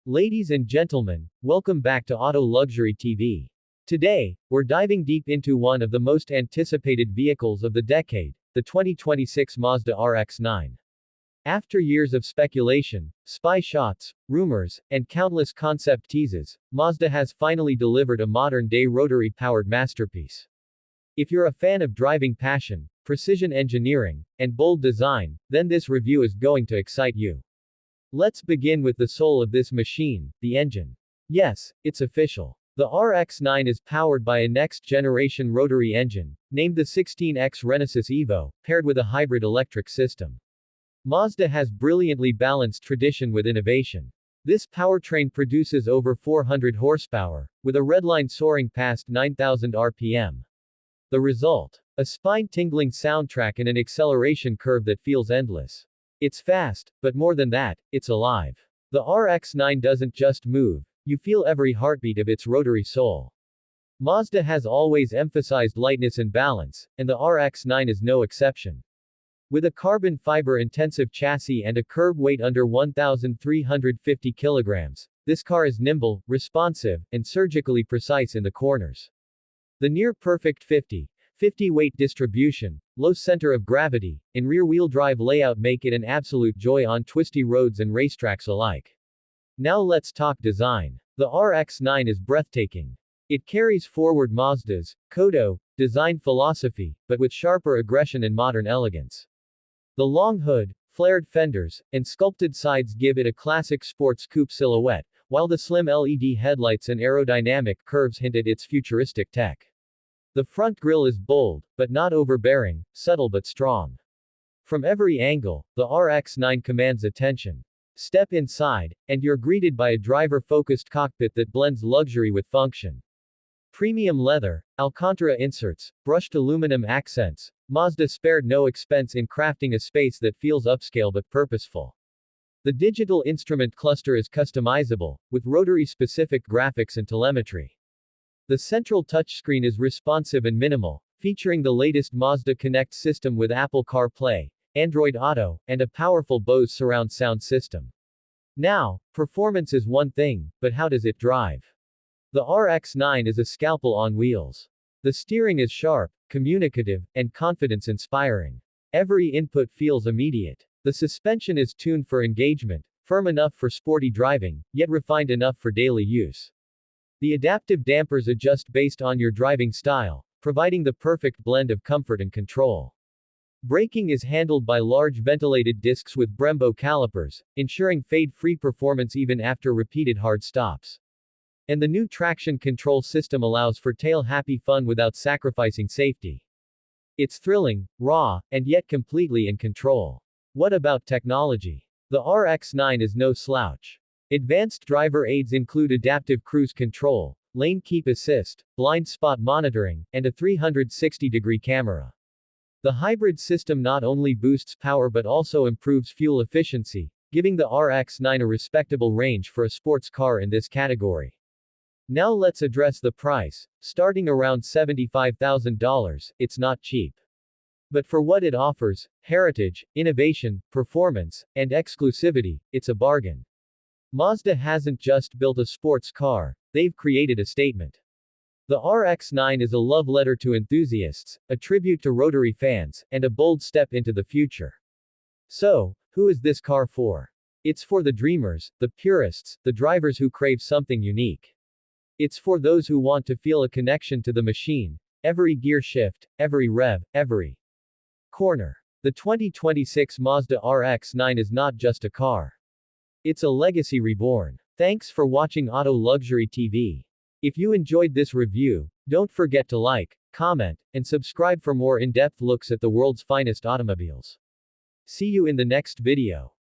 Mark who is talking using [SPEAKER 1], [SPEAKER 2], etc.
[SPEAKER 1] Ladies and gentlemen, welcome back to Auto Luxury TV. Today, we're diving deep into one of the most anticipated vehicles of the decade, the 2026 Mazda RX-9. After years of speculation, spy shots, rumors, and countless concept teases, Mazda has finally delivered a modern-day rotary-powered masterpiece. If you're a fan of driving passion, precision engineering, and bold design, then this review is going to excite you. Let's begin with the soul of this machine, the engine. Yes, it's official. The RX-9 is powered by a next-generation rotary engine, named the 16X Renesis Evo, paired with a hybrid electric system. Mazda has brilliantly balanced tradition with innovation. This powertrain produces over 400 horsepower, with a redline soaring past 9,000 RPM. The result? A spine-tingling soundtrack and an acceleration curve that feels endless. It's fast, but more than that, it's alive. The RX-9 doesn't just move, you feel every heartbeat of its rotary soul. Mazda has always emphasized lightness and balance, and the RX-9 is no exception. With a carbon fiber-intensive chassis and a curb weight under 1,350 kilograms, this car is nimble, responsive, and surgically precise in the corners. The near-perfect 50/50 weight distribution, low center of gravity, and rear-wheel drive layout make it an absolute joy on twisty roads and racetracks alike. Now let's talk design. The RX-9 is breathtaking. It carries forward Mazda's Kodo design philosophy, but with sharper aggression and modern elegance. The long hood, flared fenders, and sculpted sides give it a classic sports coupe silhouette, while the slim LED headlights and aerodynamic curves hint at its futuristic tech. The front grille is bold, but not overbearing, subtle but strong. From every angle, the RX-9 commands attention. Step inside, and you're greeted by a driver-focused cockpit that blends luxury with function. Premium leather, Alcantara inserts, brushed aluminum accents, Mazda spared no expense in crafting a space that feels upscale but purposeful. The digital instrument cluster is customizable, with rotary-specific graphics and telemetry. The central touchscreen is responsive and minimal, featuring the latest Mazda Connect system with Apple CarPlay, Android Auto, and a powerful Bose surround sound system. Now, performance is one thing, but how does it drive? The RX-9 is a scalpel on wheels. The steering is sharp, communicative, and confidence-inspiring. Every input feels immediate. The suspension is tuned for engagement, firm enough for sporty driving, yet refined enough for daily use. The adaptive dampers adjust based on your driving style, providing the perfect blend of comfort and control. Braking is handled by large ventilated discs with Brembo calipers, ensuring fade-free performance even after repeated hard stops. And the new traction control system allows for tail-happy fun without sacrificing safety. It's thrilling, raw, and yet completely in control. What about technology? The RX-9 is no slouch. Advanced driver aids include adaptive cruise control, lane keep assist, blind spot monitoring, and a 360-degree camera. The hybrid system not only boosts power but also improves fuel efficiency, giving the RX-9 a respectable range for a sports car in this category. Now let's address the price. Starting around $75,000, it's not cheap. But for what it offers, heritage, innovation, performance, and exclusivity, it's a bargain. Mazda hasn't just built a sports car, they've created a statement. The RX-9 is a love letter to enthusiasts, a tribute to rotary fans, and a bold step into the future. So, who is this car for? It's for the dreamers, the purists, the drivers who crave something unique. It's for those who want to feel a connection to the machine, every gear shift, every rev, every corner. The 2026 Mazda RX-9 is not just a car. It's a legacy reborn. Thanks for watching Auto Luxury TV. If you enjoyed this review, don't forget to like, comment, and subscribe for more in-depth looks at the world's finest automobiles. See you in the next video.